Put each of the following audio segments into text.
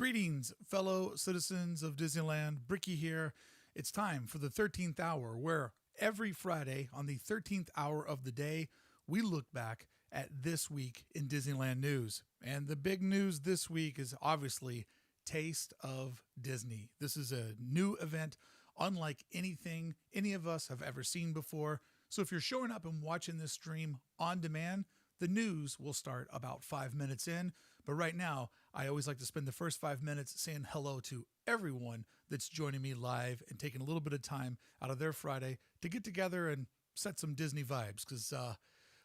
Greetings, fellow citizens of Disneyland. Brickey here. It's time for the 13th hour, where every Friday on the 13th hour of the day, we look back at this week in Disneyland news. And the big news this week is obviously Taste of Disney. This is a new event, unlike anything any of us have ever seen before. So if you're showing up and watching this stream on demand, the news will start about 5 minutes in, but right now, I always like to spend the first 5 minutes saying hello to everyone that's joining me live and taking a little bit of time out of their Friday to get together and set some Disney vibes, because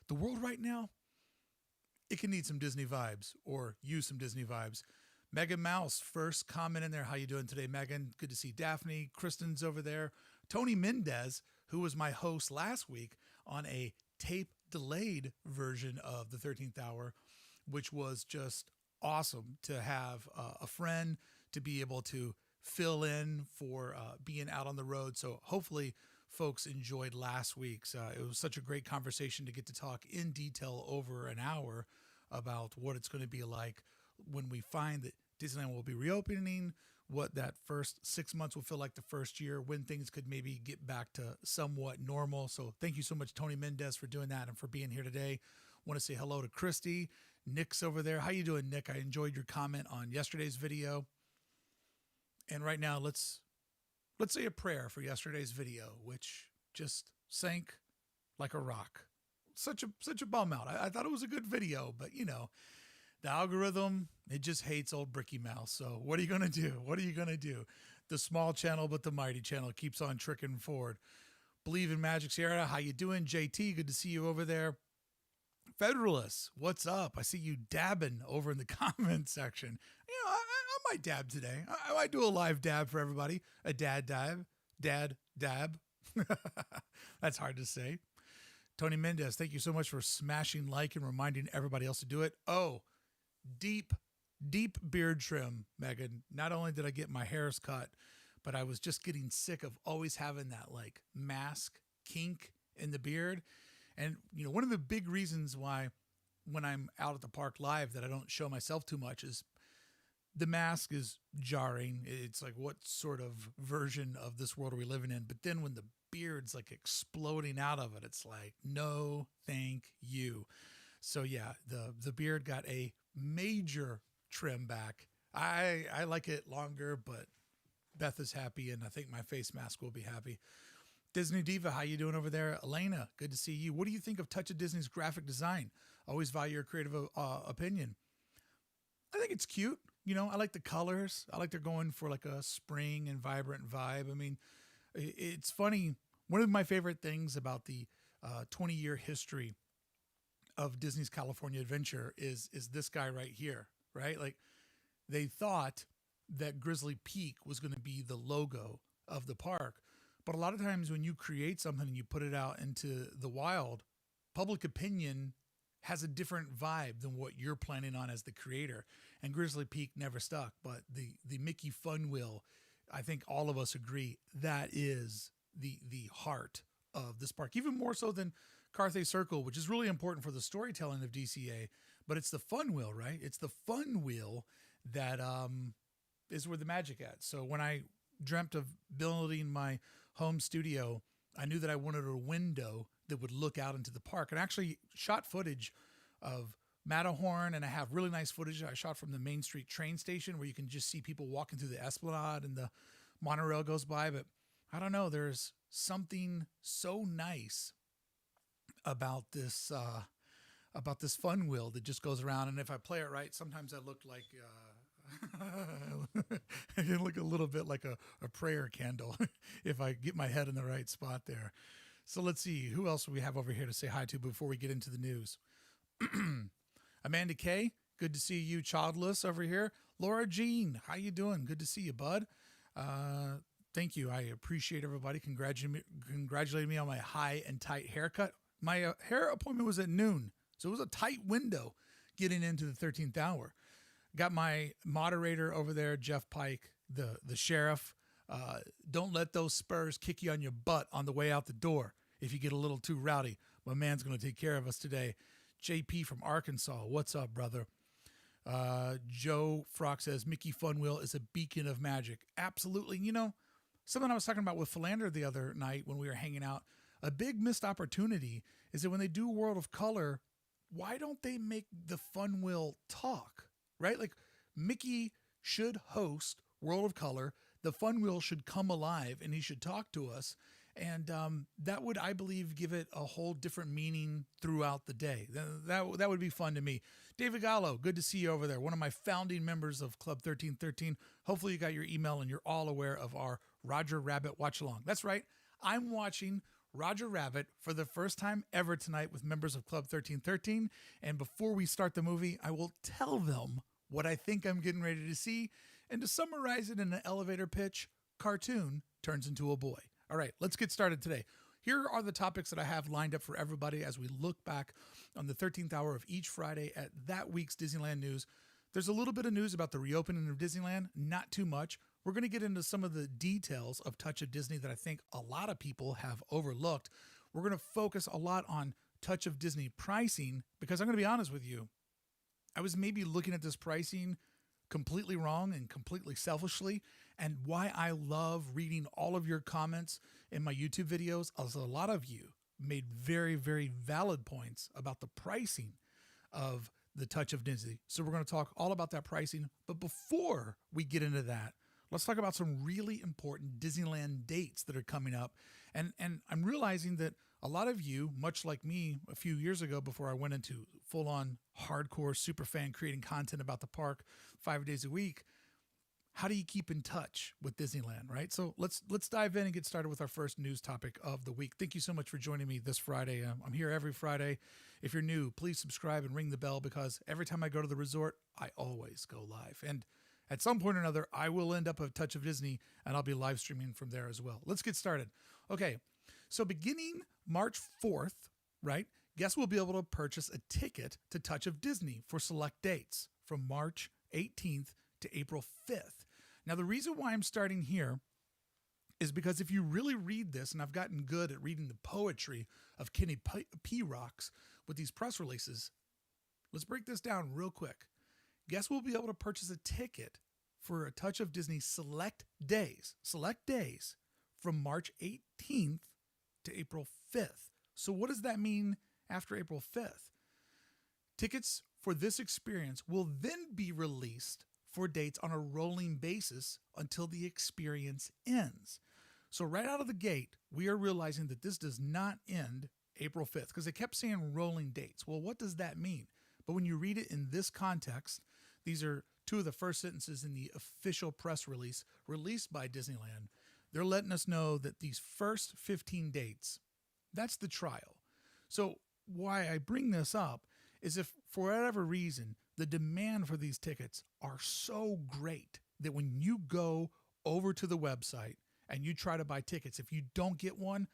the world right now, it can need some Disney vibes or use some Disney vibes. Megan Mouse, first comment in there. How you doing today, Megan? Good to see Daphne. Kristen's over there. Tony Mendez, who was my host last week on a tape delayed version of the 13th hour, which was just awesome to have a friend to be able to fill in for being out on the road. So hopefully folks enjoyed last week's. It was such a great conversation to get to talk in detail over an hour about what it's going to be like when we find that Disneyland will be reopening, what that first 6 months will feel like the first year, when things could maybe get back to somewhat normal. So thank you so much, Tony Mendez, for doing that and for being here today. Want to say hello to Christy. Nick's over there. How you doing, Nick? I enjoyed your comment on yesterday's video. And right now, let's say a prayer for yesterday's video, which just sank like a rock. Such a bum out. I thought it was a good video, but you know, the algorithm, it just hates old Bricky Mouse. So what are you going to do? What are you going to do? The small channel, but the mighty channel keeps on tricking forward. Believe in Magic Sierra. How you doing? JT, good to see you over there. Federalists, what's up? I see you dabbing over in the comments section. You know, I might dab today. I might do a live dab for everybody. A dad dab. Dad dab. That's hard to say. Tony Mendez, thank you so much for smashing like and reminding everybody else to do it. Oh, deep beard trim, Megan. Not only did I get my hairs cut, but I was just getting sick of always having that like mask kink in the beard. And, you know, one of the big reasons why when I'm out at the park live that I don't show myself too much is the mask is jarring. It's like, what sort of version of this world are we living in? But then when the beard's like exploding out of it, it's like, no, thank you. So yeah, the beard got a major trim back. I like it longer, but Beth is happy, and I think my face mask will be happy. Disney Diva, how you doing over there? Elena, good to see you. What do you think of Touch of Disney's graphic design? Always value your creative opinion. I think it's cute. You know, I like the colors. I like they're going for like a spring and vibrant vibe. I mean, it's funny. One of my favorite things about the 20-year history of Disney's California Adventure is this guy right here, right? Like, they thought that Grizzly Peak was going to be the logo of the park. But a lot of times when you create something and you put it out into the wild, public opinion has a different vibe than what you're planning on as the creator. And Grizzly Peak never stuck. But the Mickey Fun Wheel, I think all of us agree, that is the heart of this park, even more so than Carthay Circle, which is really important for the storytelling of DCA. But it's the fun wheel, right? It's the fun wheel that is where the magic at. So when I dreamt of building my home studio, I knew that I wanted a window that would look out into the park, and actually shot footage of Matterhorn, and I have really nice footage I shot from the Main Street train station where you can just see people walking through the Esplanade and the monorail goes by. But I don't know, there's something so nice about this fun wheel that just goes around. And if I play it right, sometimes I look like I can look a little bit like a prayer candle if I get my head in the right spot there. So let's see, who else do we have over here to say hi to before we get into the news? Amanda Kay, good to see you. Childless over here. Laura Jean, how you doing? Good to see you, bud. Thank you. I appreciate everybody congratulating me on my high and tight haircut. My hair appointment was at noon, so it was a tight window getting into the 13th hour. Got my moderator over there, Jeff Pike, the sheriff. Don't let those spurs kick you on your butt on the way out the door if you get a little too rowdy. My man's going to take care of us today. JP from Arkansas, what's up, brother? Joe Frock says Mickey Fun Wheel is a beacon of magic. Absolutely. You know, something I was talking about with Philander the other night when we were hanging out, a big missed opportunity is that when they do World of Color, why don't they make the Fun Wheel talk, right? Like Mickey should host World of Color. The Fun Wheel should come alive and he should talk to us. And that would, I believe, give it a whole different meaning throughout the day. That would be fun to me. David Gallo, good to see you over there. One of my founding members of Club 1313. Hopefully you got your email and you're all aware of our Roger Rabbit watch along. That's right. I'm watching Roger Rabbit for the first time ever tonight with members of Club 1313. And before we start the movie, I will tell them what I think I'm getting ready to see. And to summarize it in an elevator pitch, cartoon turns into a boy. All right, let's get started today. Here are the topics that I have lined up for everybody as we look back on the 13th hour of each Friday at that week's Disneyland news. There's a little bit of news about the reopening of Disneyland, not too much. We're going to get into some of the details of Touch of Disney that I think a lot of people have overlooked. We're going to focus a lot on Touch of Disney pricing because I'm going to be honest with you. I was maybe looking at this pricing completely wrong and completely selfishly, and why I love reading all of your comments in my YouTube videos is a lot of you made very, very valid points about the pricing of the Touch of Disney. So we're going to talk all about that pricing. But before we get into that, let's talk about some really important Disneyland dates that are coming up. And I'm realizing that a lot of you, much like me a few years ago before I went into full-on hardcore super fan creating content about the park 5 days a week, how do you keep in touch with Disneyland, right? So let's dive in and get started with our first news topic of the week. Thank you so much for joining me this Friday. I'm here every Friday. If you're new, please subscribe and ring the bell because every time I go to the resort, I always go live. And at some point or another, I will end up at Touch of Disney and I'll be live streaming from there as well. Let's get started. Okay, so beginning March 4th, right, guests will be able to purchase a ticket to Touch of Disney for select dates from March 18th to April 5th. Now, the reason why I'm starting here is because if you really read this, and I've gotten good at reading the poetry of Kenny P. Rocks with these press releases, let's break this down real quick. Guests will be able to purchase a ticket for a Touch of Disney select days from March 18th to April 5th. So what does that mean after April 5th? Tickets for this experience will then be released for dates on a rolling basis until the experience ends. So right out of the gate, we are realizing that this does not end April 5th because they kept saying rolling dates. Well, what does that mean? But when you read it in this context, these are two of the first sentences in the official press release released by Disneyland. They're letting us know that these first 15 dates, that's the trial. So why I bring this up is if for whatever reason, the demand for these tickets are so great that when you go over to the website and you try to buy tickets, if you don't get one,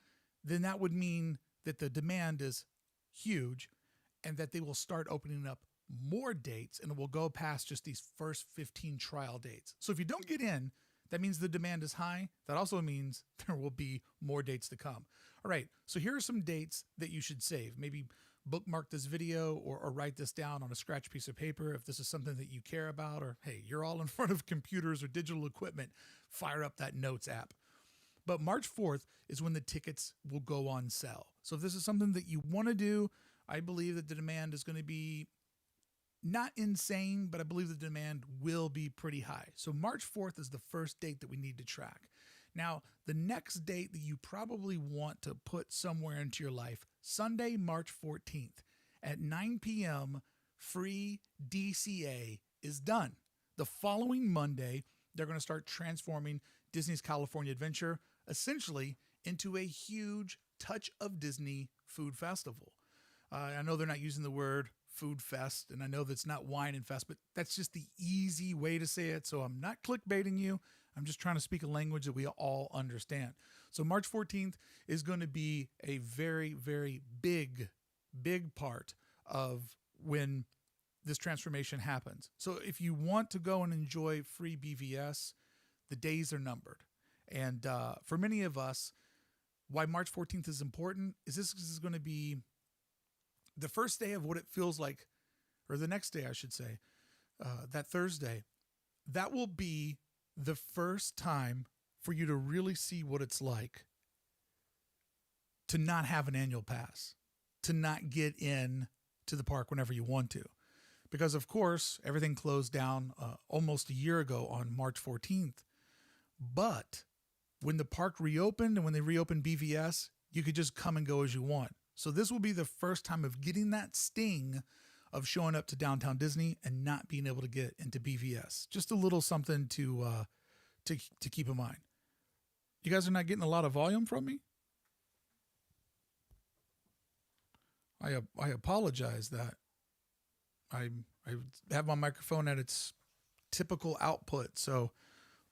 then that would mean that the demand is huge and that they will start opening up more dates and it will go past just these first 15 trial dates. So if you don't get in, that means the demand is high. That also means there will be more dates to come. All right, so here are some dates that you should save. Maybe bookmark this video or write this down on a scratch piece of paper if this is something that you care about, or hey, you're all in front of computers or digital equipment, fire up that notes app. But March 4th is when the tickets will go on sale. So if this is something that you want to do, I believe that the demand is going to be not insane, but I believe the demand will be pretty high. So March 4th is the first date that we need to track. Now, the next date that you probably want to put somewhere into your life, Sunday, March 14th at 9 p.m., free DCA is done. The following Monday, they're going to start transforming Disney's California Adventure essentially into a huge Touch of Disney food festival. I know they're not using the word food fest, and I know that's not wine and fest, but that's just the easy way to say it. So I'm not clickbaiting you. I'm just trying to speak a language that we all understand. So March 14th is going to be a very, very big part of when this transformation happens. So if you want to go and enjoy free BVS, the days are numbered. And for many of us, why March 14th is important is this is going to be the first day of what it feels like, or the next day, I should say, that Thursday, that will be the first time for you to really see what it's like to not have an annual pass, to not get in to the park whenever you want to. Because, of course, everything closed down almost a year ago on March 14th. But when the park reopened and when they reopened BVS, you could just come and go as you want. So this will be the first time of getting that sting of showing up to Downtown Disney and not being able to get into BVS. Just a little something to keep in mind. You guys are not getting a lot of volume from me? I apologize that I have my microphone at its typical output. So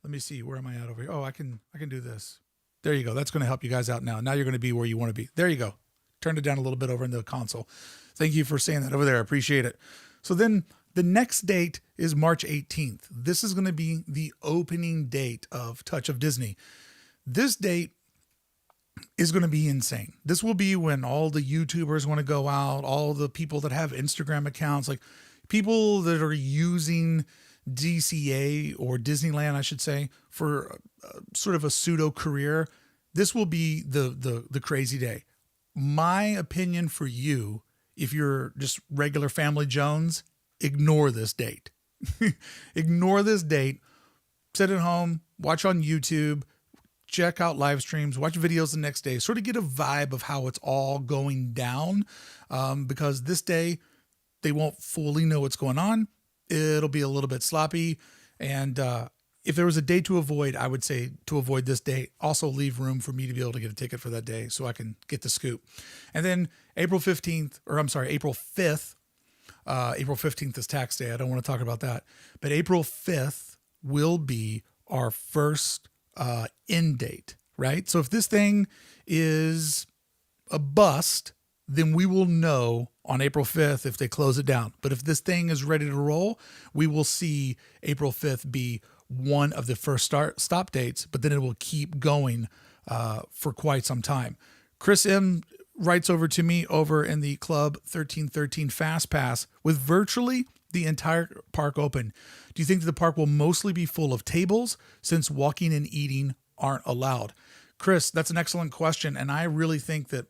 let me see, where am I at over here? Oh, I can do this. There you go. That's going to help you guys out now. Now you're going to be where you want to be. There you go. Turned it down a little bit over in the console. Thank you for saying that over there. I appreciate it. So then the next date is March 18th. This is going to be the opening date of Touch of Disney. This date is going to be insane. This will be when all the YouTubers want to go out, all the people that have Instagram accounts, like people that are using DCA or Disneyland, I should say, for sort of a pseudo career. This will be the crazy day. My opinion for you, if you're just regular Family Jones, ignore this date. Ignore this date. Sit at home, watch on YouTube, check out live streams, watch videos the next day, sort of get a vibe of how it's all going down, because this day they won't fully know what's going on. It'll be a little bit sloppy. And if there was a day to avoid, I would say to avoid this date. Also leave room for me to be able to get a ticket for that day so I can get the scoop. And then April 5th. April 15th is tax day. I don't want to talk about that. But April 5th will be our first end date, right? So if this thing is a bust, then we will know on April 5th if they close it down. But if this thing is ready to roll, we will see April 5th be one of the first stop dates, but then it will keep going for quite some time. Chris M writes over to me over in the Club 1313 Fast Pass with virtually the entire park open. Do you think the park will mostly be full of tables since walking and eating aren't allowed? Chris, that's an excellent question. And I really think that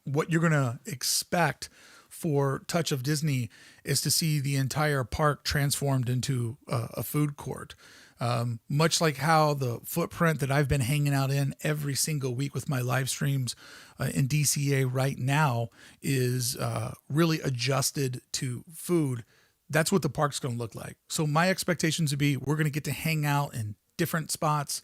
what you're going to expect for Touch of Disney is to see the entire park transformed into a food court. Much like how the footprint that I've been hanging out in every single week with my live streams in DCA right now is really adjusted to food. That's what the park's going to look like. So my expectations would be we're going to get to hang out in different spots,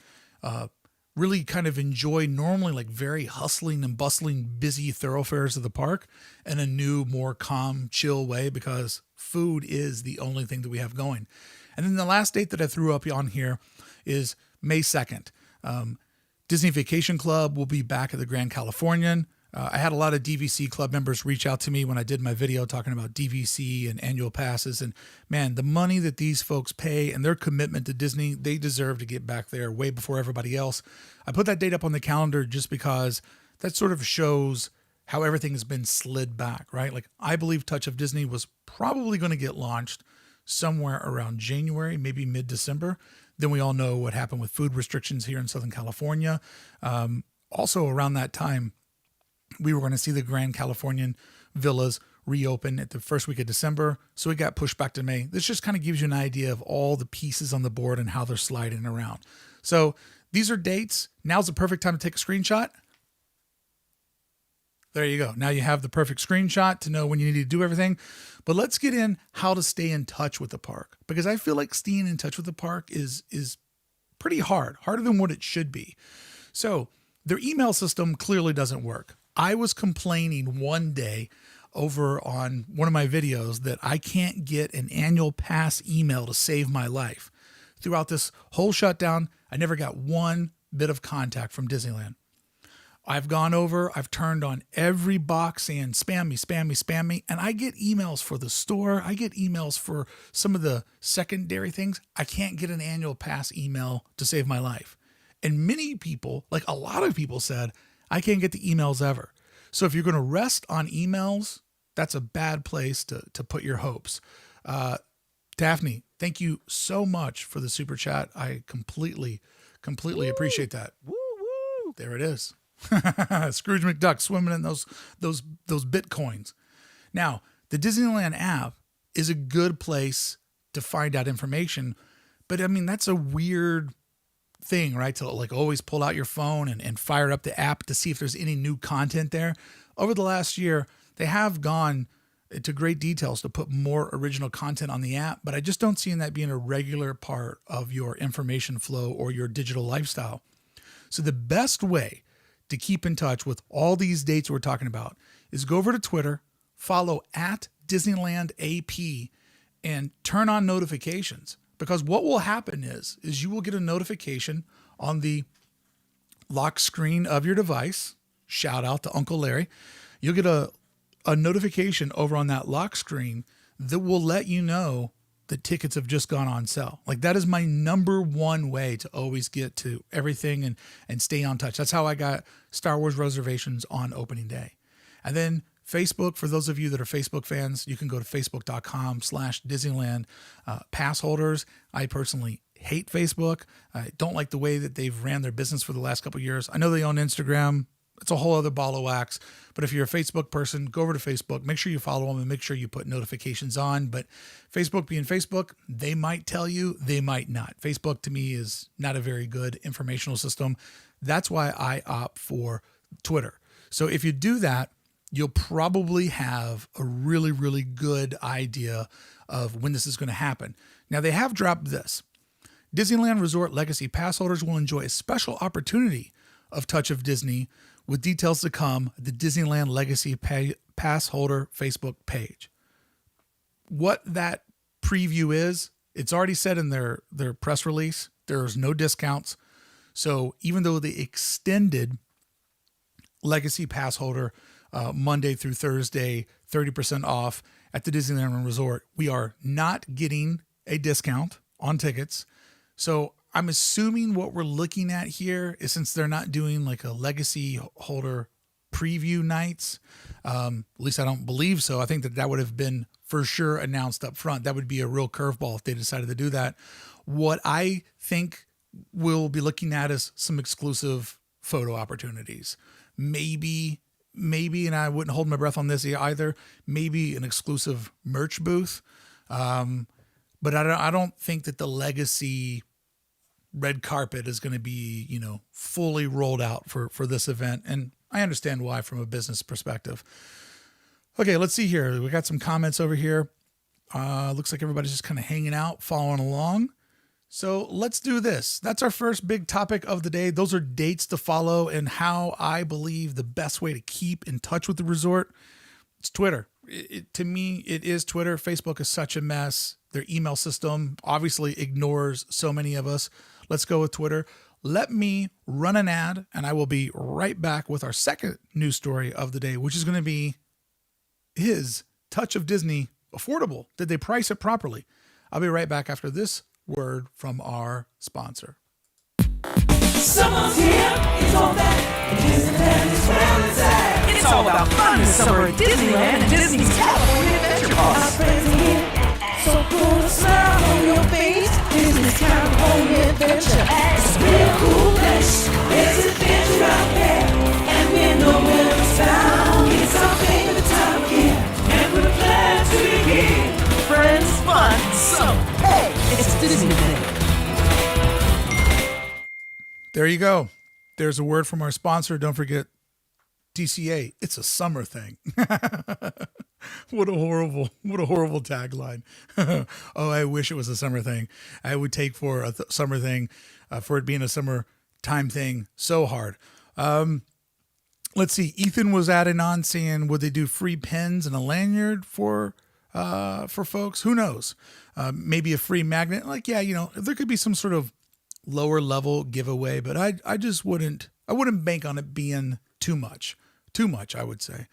really kind of enjoy normally like very hustling and bustling, busy thoroughfares of the park in a new, more calm, chill way, because food is the only thing that we have going. And then the last date that I threw up on here is May 2nd. Disney Vacation Club will be back at the Grand Californian. I had a lot of DVC club members reach out to me when I did my video talking about DVC and annual passes. And man, the money that these folks pay and their commitment to Disney, they deserve to get back there way before everybody else. I put that date up on the calendar just because that sort of shows how everything has been slid back, right? Like I believe Touch of Disney was probably going to get launched somewhere around January, maybe mid-December. Then we all know what happened with food restrictions here in Southern California. Also around that time, we were going to see the Grand Californian villas reopen at the first week of December. So it got pushed back to May. This just kind of gives you an idea of all the pieces on the board and how they're sliding around. So these are dates. Now's the perfect time to take a screenshot. There you go. Now you have the perfect screenshot to know when you need to do everything. But let's get in how to stay in touch with the park, because I feel like staying in touch with the park is pretty hard, harder than what it should be. So their email system clearly doesn't work. I was complaining one day over on one of my videos that I can't get an annual pass email to save my life. Throughout this whole shutdown, I never got one bit of contact from Disneyland. I've gone over, I've turned on every box saying spam me, spam me, spam me. And I get emails for the store. I get emails for some of the secondary things. I can't get an annual pass email to save my life. And many people, like a lot of people said, I can't get the emails ever. So if you're going to rest on emails, that's a bad place to put your hopes. Daphne, thank you so much for the super chat. I completely appreciate that. Woo, woo. There it is. Scrooge McDuck swimming in those Bitcoins. Now, the Disneyland app is a good place to find out information, but I mean, that's a weird thing, right? To like always pull out your phone and fire up the app to see if there's any new content there. Over the last year, they have gone to great details to put more original content on the app, but I just don't see that being a regular part of your information flow or your digital lifestyle. So the best way to keep in touch with all these dates we're talking about is go over to Twitter, follow at Disneyland AP, and turn on notifications. Because what will happen is you will get a notification on the lock screen of your device. Shout out to Uncle Larry. You'll get a notification over on that lock screen that will let you know that tickets have just gone on sale. Like, that is my number one way to always get to everything and stay on touch. That's how I got Star Wars reservations on opening day. And then Facebook, for those of you that are Facebook fans, you can go to facebook.com/Disneyland pass holders. I personally hate Facebook. I don't like the way that they've ran their business for the last couple of years. I know they own Instagram. It's a whole other ball of wax. But if you're a Facebook person, go over to Facebook. Make sure you follow them and make sure you put notifications on. But Facebook being Facebook, they might tell you, they might not. Facebook to me is not a very good informational system. That's why I opt for Twitter. So if you do that, you'll probably have a really, really good idea of when this is going to happen. Now, they have dropped this. Disneyland Resort Legacy Pass holders will enjoy a special opportunity of Touch of Disney with details to come at the Disneyland Legacy Pass holder Facebook page. What that preview is, it's already said in their press release. There's no discounts. So even though they extended Legacy Pass holder Monday through Thursday, 30% off at the Disneyland Resort, we are not getting a discount on tickets. So I'm assuming what we're looking at here is, since they're not doing like a legacy holder preview nights, at least I don't believe so. I think that would have been for sure announced up front. That would be a real curveball if they decided to do that. What I think we'll be looking at is some exclusive photo opportunities. Maybe, and I wouldn't hold my breath on this either, maybe an exclusive merch booth. But I don't think that the legacy red carpet is going to be, fully rolled out for this event. And I understand why from a business perspective. Okay, let's see here. We got some comments over here. Looks like everybody's just kind of hanging out, following along. So let's do this. That's our first big topic of the day. Those are dates to follow and how I believe the best way to keep in touch with the resort. It's Twitter. To me, it is Twitter. Facebook is such a mess. Their email system obviously ignores so many of us. Let's go with Twitter. Let me run an ad, and I will be right back with our second news story of the day, which is going to be, is Touch of Disney affordable? Did they price it properly? I'll be right back after this word from our sponsor. Summer's here, it's all back, and Disneyland is where it's at. It's all about fun this summer at Disneyland and Disney's California Adventure Parks. Our friends are here, so put a smile on your face. Disney's California Adventure, it's a real cool place. There's adventure out there, and we know where it's found. It's our favorite time of year, and we're glad to be here. Friends, fun, summer, hey, it's Disneyland. There you go. There's a word from our sponsor. Don't forget DCA. It's a summer thing. What a horrible tagline. Oh, I wish it was a summer thing. I would take for a summer thing, for it being a summer time thing so hard. Let's see. Ethan was adding on saying, would they do free pens and a lanyard for folks? Who knows? Maybe a free magnet. Like, yeah, there could be some sort of lower level giveaway, but I just wouldn't bank on it being too much, I would say.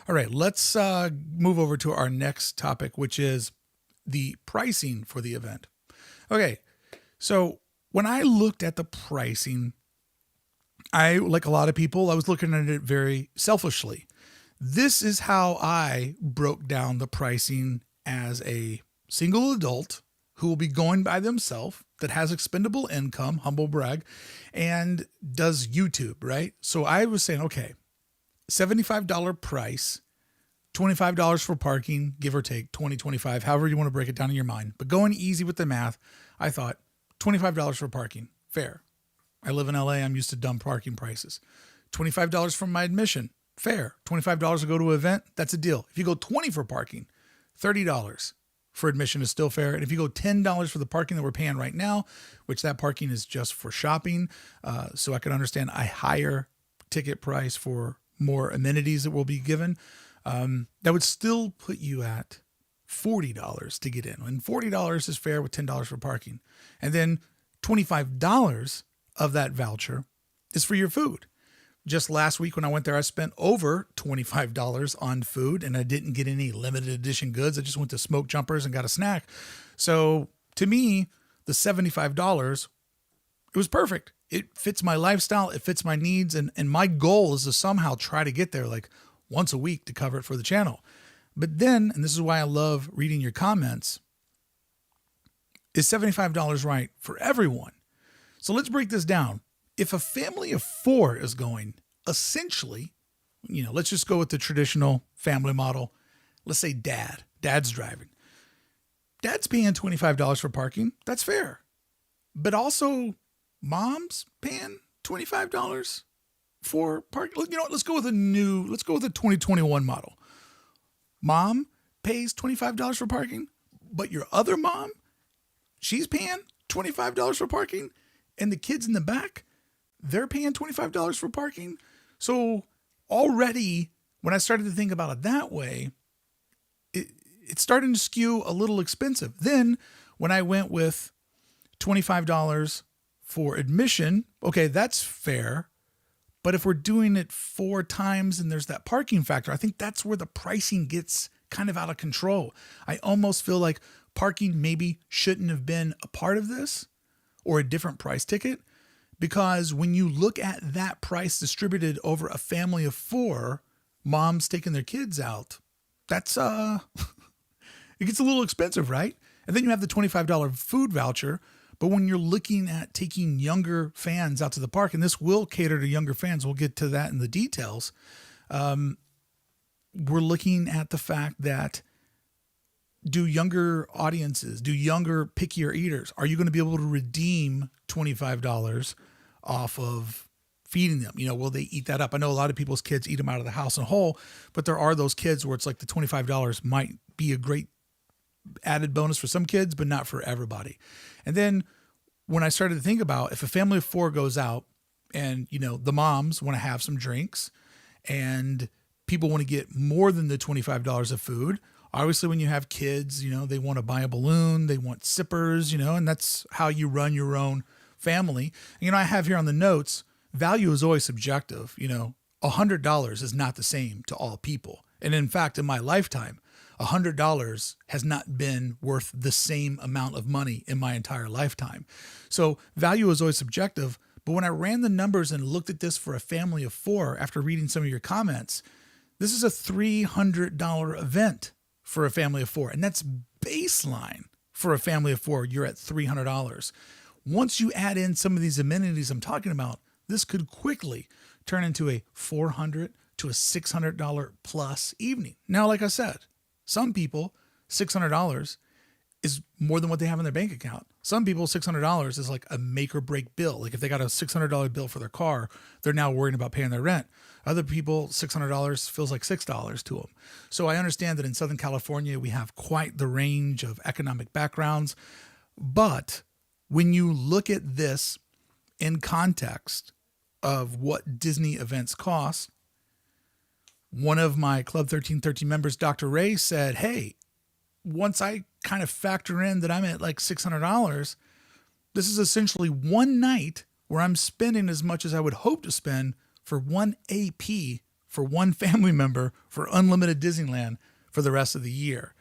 All right, let's move over to our next topic, which is the pricing for the event. Okay, so when I looked at the pricing, I, like a lot of people, I was looking at it very selfishly. This is how I broke down the pricing as a single adult who will be going by themselves that has expendable income, humble brag, and does YouTube, right? So I was saying, okay, $75 price, $25 for parking, give or take 20, 25, however you want to break it down in your mind. But going easy with the math, I thought $25 for parking, fair. I live in LA, I'm used to dumb parking prices. $25 for my admission, fair. $25 to go to an event, that's a deal. If you go $20 for parking, $30 for admission is still fair. And if you go $10 for the parking that we're paying right now, which that parking is just for shopping, so I can understand a higher ticket price for more amenities that will be given, that would still put you at $40 to get in. And $40 is fair with $10 for parking. And then $25 of that voucher is for your food. Just last week when I went there, I spent over $25 on food, and I didn't get any limited edition goods. I just went to Smoke Jumpers and got a snack. So to me, the $75, it was perfect. It fits my lifestyle. It fits my needs. And my goal is to somehow try to get there like once a week to cover it for the channel. But then, and this is why I love reading your comments, is $75 right for everyone? So let's break this down. If a family of 4 is going, essentially, let's just go with the traditional family model. Let's say dad's driving. Dad's paying $25 for parking. That's fair. But also mom's paying $25 for parking. Let's go with a 2021 model. Mom pays $25 for parking, but your other mom, she's paying $25 for parking, and the kids in the back, they're paying $25 for parking. So already, when I started to think about it that way, it's starting to skew a little expensive. Then when I went with $25 for admission, okay, that's fair. But if we're doing it 4 times and there's that parking factor, I think that's where the pricing gets kind of out of control. I almost feel like parking maybe shouldn't have been a part of this, or a different price ticket. Because when you look at that price distributed over a family of 4, moms taking their kids out, that's it gets a little expensive, right? And then you have the $25 food voucher. But when you're looking at taking younger fans out to the park, and this will cater to younger fans, we'll get to that in the details. We're looking at the fact that do younger audiences, do younger pickier eaters, are you going to be able to redeem $25 off of feeding them? Will they eat that up? I know a lot of people's kids eat them out of the house in whole, but there are those kids where it's like the $25 might be a great added bonus for some kids, but not for everybody. And then when I started to think about if a family of 4 goes out and, the moms want to have some drinks and people want to get more than the $25 of food, obviously when you have kids, they want to buy a balloon, they want sippers, and that's how you run your own family. I have here on the notes, value is always subjective. $100 is not the same to all people. And in fact, in my lifetime, $100 has not been worth the same amount of money in my entire lifetime. So value is always subjective. But when I ran the numbers and looked at this for a family of 4, after reading some of your comments, this is a $300 event for a family of 4. And that's baseline for a family of 4. You're at $300. Once you add in some of these amenities I'm talking about, this could quickly turn into a $400 to a $600 plus evening. Now, like I said, some people, $600 is more than what they have in their bank account. Some people, $600 is like a make or break bill. Like if they got a $600 bill for their car, they're now worrying about paying their rent. Other people, $600 feels like $6 to them. So I understand that in Southern California, we have quite the range of economic backgrounds. But when you look at this in context of what Disney events cost, one of my Club 1313 members, Dr. Ray, said, hey, once I kind of factor in that I'm at like $600, this is essentially one night where I'm spending as much as I would hope to spend for one AP for one family member for unlimited Disneyland for the rest of the year.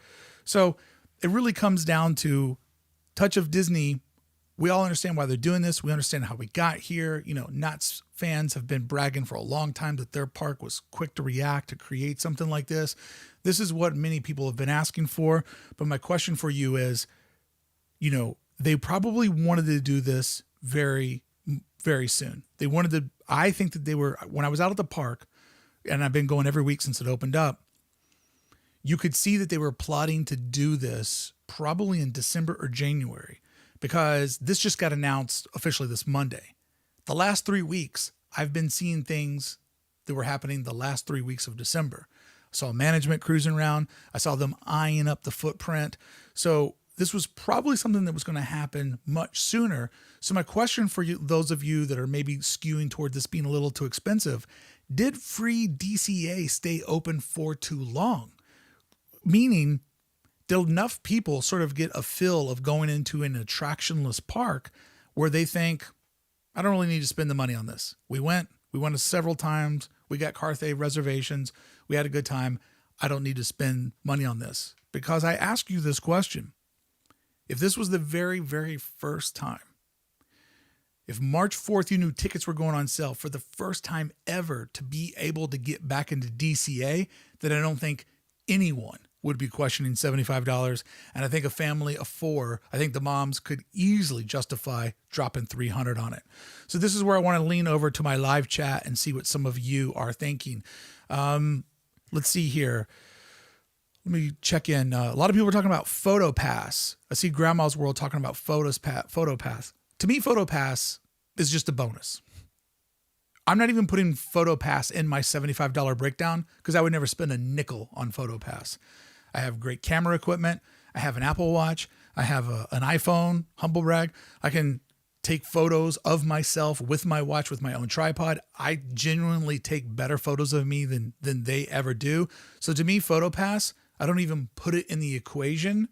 So it really comes down to Touch of Disney. We all understand why they're doing this. We understand how we got here. Knott's fans have been bragging for a long time that their park was quick to react to create something like this. This is what many people have been asking for. But my question for you is, they probably wanted to do this very, very soon. They wanted to, I think that when I was out at the park, and I've been going every week since it opened up, you could see that they were plotting to do this probably in December or January, because this just got announced officially this Monday. The last 3 weeks, I've been seeing things that were happening the last 3 weeks of December. I saw management cruising around. I saw them eyeing up the footprint. So this was probably something that was going to happen much sooner. So my question for you, those of you that are maybe skewing toward this being a little too expensive, did free DCA stay open for too long? Meaning, did enough people sort of get a feel of going into an attractionless park where they think, I don't really need to spend the money on this. We went several times. We got Carthay reservations. We had a good time. I don't need to spend money on this. Because I ask you this question. If this was the very, very first time, if March 4th you knew tickets were going on sale for the first time ever to be able to get back into DCA, then I don't think anyone would be questioning $75. And I think a family of 4, I think the moms could easily justify dropping $300 on it. So this is where I want to lean over to my live chat and see what some of you are thinking. Let's see here. Let me check in. A lot of people are talking about PhotoPass. I see Grandma's World talking about PhotoPass. To me, PhotoPass is just a bonus. I'm not even putting PhotoPass in my $75 breakdown because I would never spend a nickel on PhotoPass. I have great camera equipment. I have an Apple Watch. I have an iPhone, humble brag. I can take photos of myself with my watch with my own tripod. I genuinely take better photos of me than they ever do. So to me, PhotoPass, I don't even put it in the equation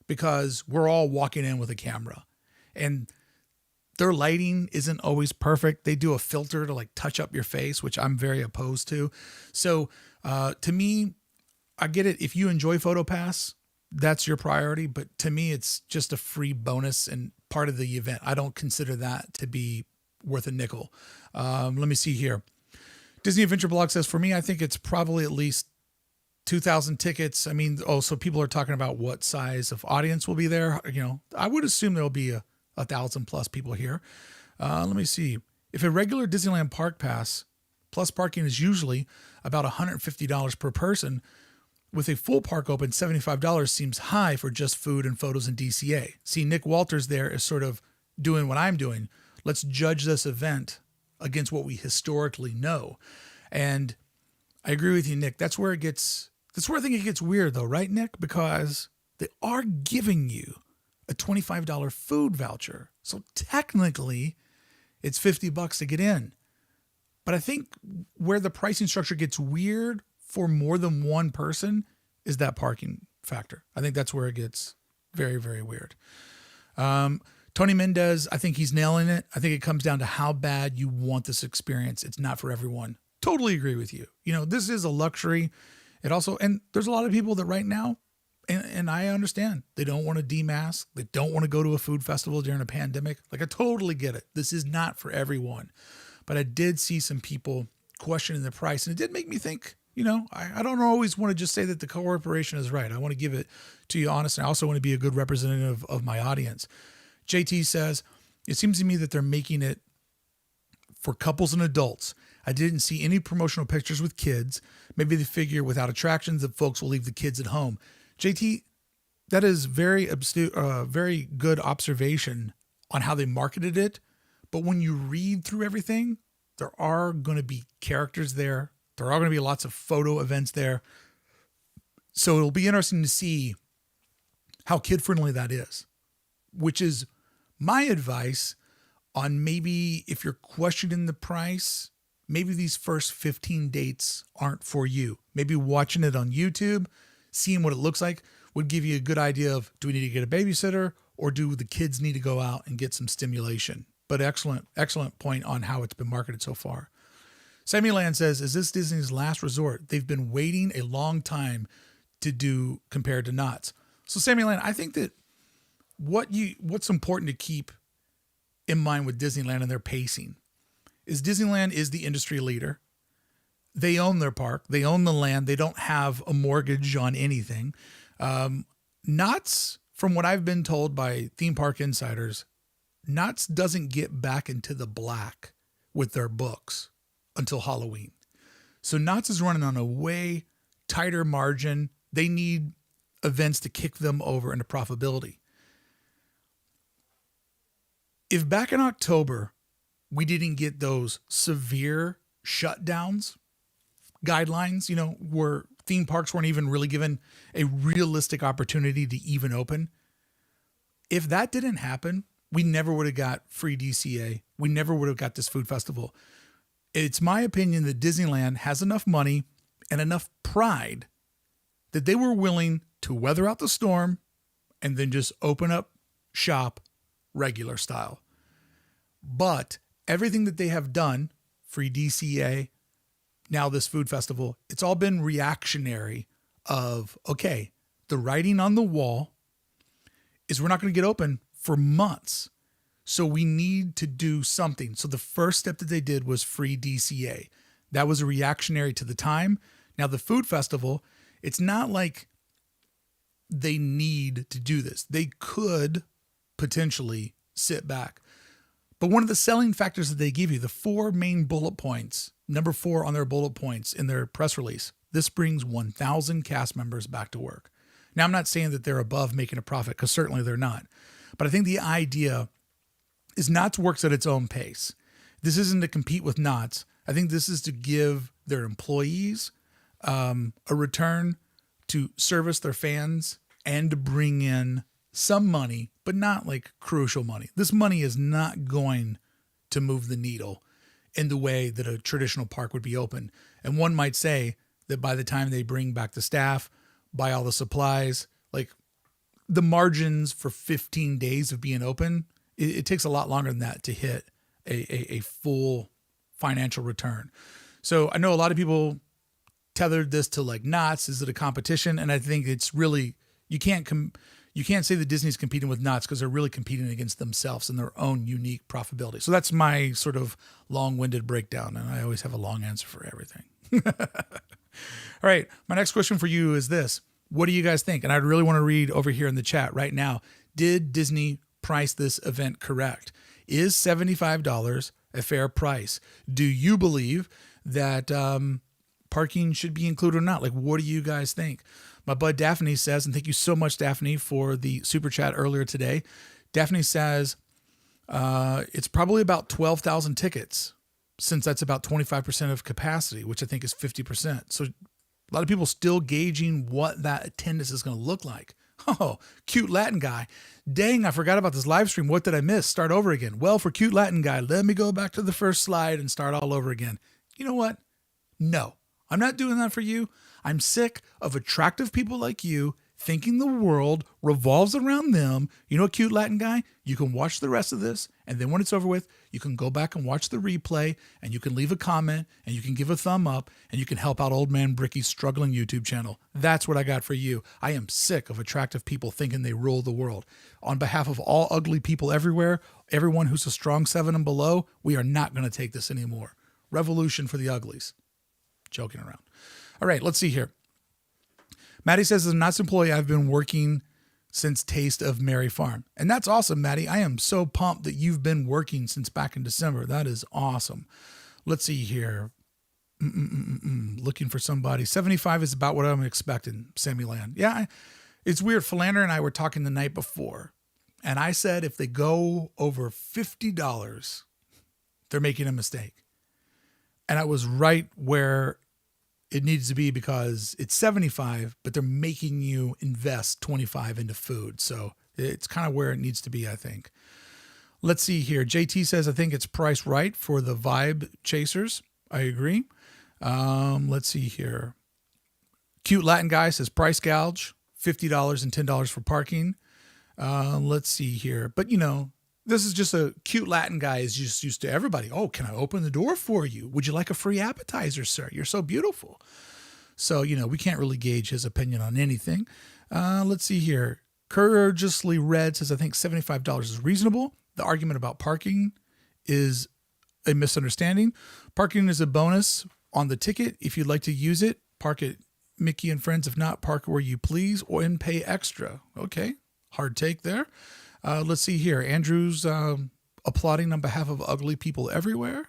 because we're all walking in with a camera. And their lighting isn't always perfect. They do a filter to like touch up your face, which I'm very opposed to. So to me, I get it. If you enjoy PhotoPass, that's your priority. But to me, it's just a free bonus and part of the event. I don't consider that to be worth a nickel. Let me see here. Disney Adventure Blog says, for me, I think it's probably at least 2,000 tickets. I mean, also people are talking about what size of audience will be there. I would assume there'll be 1,000 plus people here. Let me see. If a regular Disneyland Park Pass plus parking is usually about $150 per person, with a full park open, $75 seems high for just food and photos in DCA. See, Nick Walters there is sort of doing what I'm doing. Let's judge this event against what we historically know. And I agree with you, Nick. That's where I think it gets weird though, right, Nick? Because they are giving you a $25 food voucher. So technically it's $50 to get in. But I think where the pricing structure gets weird for more than one person is that parking factor. I think that's where it gets very, very weird. Tony Mendez, I think he's nailing it. I think it comes down to how bad you want this experience. It's not for everyone. Totally agree with you. This is a luxury. And there's a lot of people that right now, and I understand, they don't want to demask. They don't want to go to a food festival during a pandemic. Like, I totally get it. This is not for everyone. But I did see some people questioning the price. And it did make me think, I don't always want to just say that the corporation is right. I want to give it to you honest. And I also want to be a good representative of my audience. JT says, it seems to me that they're making it for couples and adults. I didn't see any promotional pictures with kids. Maybe they figure without attractions that folks will leave the kids at home. JT, that is very good observation on how they marketed it. But when you read through everything, there are going to be characters there. There are going to be lots of photo events there. So it'll be interesting to see how kid-friendly that is, which is my advice on maybe if you're questioning the price, maybe these first 15 dates aren't for you. Maybe watching it on YouTube, seeing what it looks like would give you a good idea of, do we need to get a babysitter or do the kids need to go out and get some stimulation? But excellent point on how it's been marketed so far. Sammy Land says, is this Disney's last resort? They've been waiting a long time to do compared to Knott's. So Sammy Land, I think that what's important to keep in mind with Disneyland and their pacing is Disneyland is the industry leader. They own their park. They own the land. They don't have a mortgage on anything. Knott's from what I've been told by theme park insiders, Knott's doesn't get back into the black with their books until Halloween. So Knott's is running on a way tighter margin. They need events to kick them over into profitability. If back in October, we didn't get those severe shutdowns, guidelines, where theme parks weren't even really given a realistic opportunity to even open. If that didn't happen, we never would have got free DCA. We never would have got this food festival. It's my opinion that Disneyland has enough money and enough pride that they were willing to weather out the storm and then just open up shop regular style. But everything that they have done, free DCA, now this food festival, it's all been reactionary of, okay, the writing on the wall is we're not going to get open for months. So we need to do something. So the first step that they did was free DCA. That was a reactionary to the time. Now the food festival, it's not like they need to do this. They could potentially sit back. But one of the selling factors that they give you, the 4 main bullet points, number 4 on their bullet points in their press release, this brings 1,000 cast members back to work. Now, I'm not saying that they're above making a profit, because certainly they're not. But I think the idea is Knott's works at its own pace. This isn't to compete with Knott's. I think this is to give their employees a return to service their fans and to bring in some money, but not like crucial money. This money is not going to move the needle in the way that a traditional park would be open. And one might say that by the time they bring back the staff, buy all the supplies, like the margins for 15 days of being open, it takes a lot longer than that to hit a full financial return. So I know a lot of people tethered this to like Knott's. Is it a competition? And I think it's really, you can't say that Disney's competing with Knott's, because they're really competing against themselves and their own unique profitability. So that's my sort of long-winded breakdown, and I always have a long answer for everything. All right, my next question for you is this. What do you guys think? And I'd really want to read over here in the chat right now. Did Disney price this event correct? Is $75 a fair price? Do you believe that parking should be included or not? Like, what do you guys think? My bud Daphne says, and thank you so much, Daphne, for the super chat earlier today. Daphne says it's probably about 12,000 tickets, since that's about 25% of capacity, which I think is 50%. So a lot of people still gauging what that attendance is going to look like. Oh, cute Latin guy. Dang, I forgot about this live stream. What did I miss? Start over again. Well, for cute Latin guy, let me go back to the first slide and start all over again. You know what? No, I'm not doing that for you. I'm sick of attractive people like you thinking the world revolves around them. You know, a cute Latin guy, you can watch the rest of this, and then when it's over with, you can go back and watch the replay, and you can leave a comment, and you can give a thumb up, and you can help out old man Brickey's struggling YouTube channel. That's what I got for you. I am sick of attractive people thinking they rule the world. On behalf of all ugly people everywhere, everyone who's a strong 7 and below, we are not going to take this anymore. Revolution for the uglies. Joking around. All right, let's see here. Maddie says, as a Knott's employee, I've been working since Taste of Mary Farm. And that's awesome, Maddie. I am so pumped that you've been working since back in December. That is awesome. Let's see here. Looking for somebody. 75 is about what I'm expecting, Sammy Land. Yeah, it's weird. Philander and I were talking the night before, and I said if they go over $50, they're making a mistake. And I was right where it needs to be, because it's 75, but they're making you invest 25 into food. So it's kind of where it needs to be, I think. Let's see here. JT says, I think it's priced right for the vibe chasers. I agree. Let's see here. Cute Latin guy says price gouge, $50 and $10 for parking. Let's see here. But, you know, this is just a cute Latin guy is just used to everybody. Oh, can I open the door for you? Would you like a free appetizer, sir? You're so beautiful. So, you know, we can't really gauge his opinion on anything. Let's see here. Courageously Red says, I think $75 is reasonable. The argument about parking is a misunderstanding. Parking is a bonus on the ticket. If you'd like to use it, park at Mickey and Friends. If not, park where you please or and pay extra. Okay. Hard take there. Let's see here. Andrew's applauding on behalf of ugly people everywhere.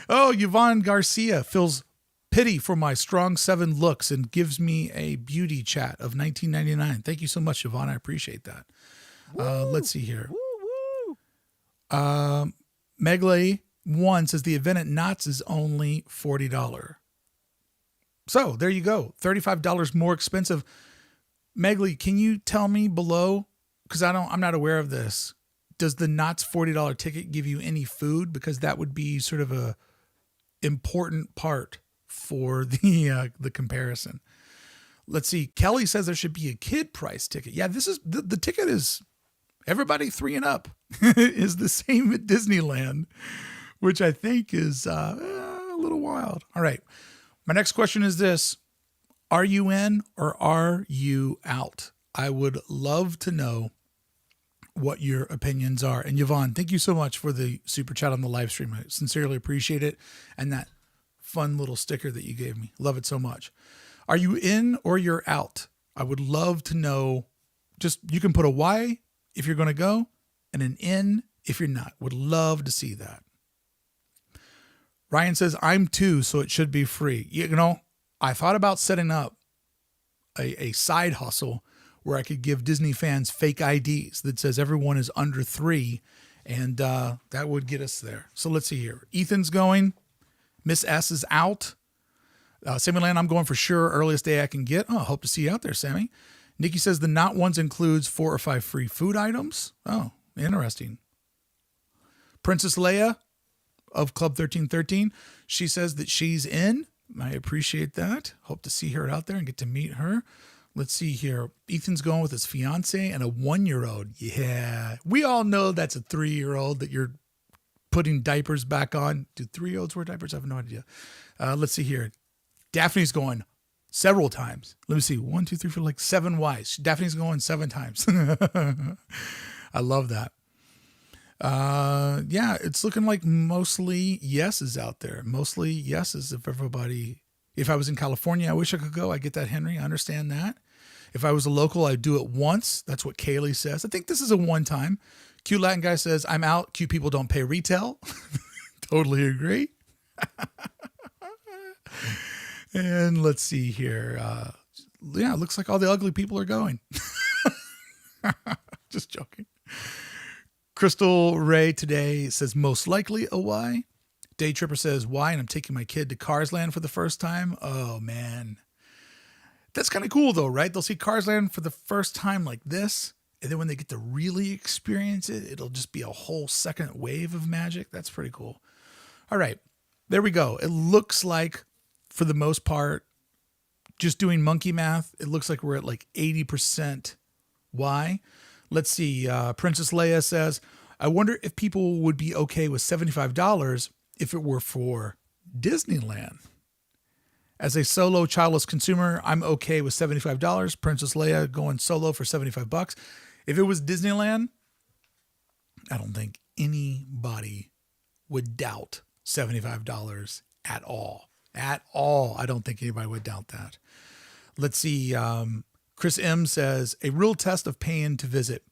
Oh, Yvonne Garcia feels pity for my strong 7 looks and gives me a beauty chat of $19.99. Thank you so much, Yvonne. I appreciate that. Let's see here. Megley 1 says the event at Knott's is only $40. So there you go. $35 more expensive. Megley, can you tell me below? Because I'm not aware of this. Does the Knott's $40 ticket give you any food? Because that would be sort of a important part for the comparison. Let's see. Kelly says there should be a kid price ticket. Yeah, this is the ticket is everybody 3 and up is the same at Disneyland, which I think is a little wild. All right. My next question is this. Are you in or are you out? I would love to know what your opinions are. And Yvonne, thank you so much for the super chat on the live stream. I sincerely appreciate it. And that fun little sticker that you gave me. Love it so much. Are you in or you're out? I would love to know. Just, you can put a Y if you're going to go and an in if you're not. Would love to see that. Ryan says, I'm 2, so it should be free. You know, I thought about setting up a side hustle where I could give Disney fans fake IDs that says everyone is under 3, and that would get us there. So let's see here. Ethan's going. Miss S is out. Sammy Land, I'm going for sure. Earliest day I can get. Oh, hope to see you out there, Sammy. Nikki says the Not Ones includes 4 or 5 free food items. Oh, interesting. Princess Leia of Club 1313. She says that she's in. I appreciate that. Hope to see her out there and get to meet her. Let's see here. Ethan's going with his fiance and a 1-year-old. Yeah. We all know that's a 3-year-old that you're putting diapers back on. Do 3-year-olds wear diapers? I have no idea. Let's see here. Daphne's going several times. Let me see. 1, 2, 3, 4, like 7 Ys. Daphne's going 7 times. I love that. Yeah, it's looking like mostly yeses out there. Mostly yeses. If I was in California, I wish I could go. I get that, Henry. I understand that. If I was a local, I'd do it once. That's what Kaylee says. I think this is a one-time. Cute Latin guy says, I'm out. Cute people don't pay retail. Totally agree. And let's see here. Yeah, it looks like all the ugly people are going. Just joking. Crystal Ray today says most likely a Y. Day Tripper says Y, and I'm taking my kid to Cars Land for the first time. Oh, man. That's kind of cool, though, right? They'll see Cars Land for the first time like this, and then when they get to really experience it, it'll just be a whole second wave of magic. That's pretty cool. All right. There we go. It looks like, for the most part, just doing monkey math, it looks like we're at like 80% Y. Let's see. Princess Leia says, I wonder if people would be okay with $75 if it were for Disneyland. As a solo childless consumer, I'm okay with $75. Princess Leia going solo for $75. If it was Disneyland, I don't think anybody would doubt $75 at all. At all. I don't think anybody would doubt that. Let's see. Chris M says, a real test of paying to visit.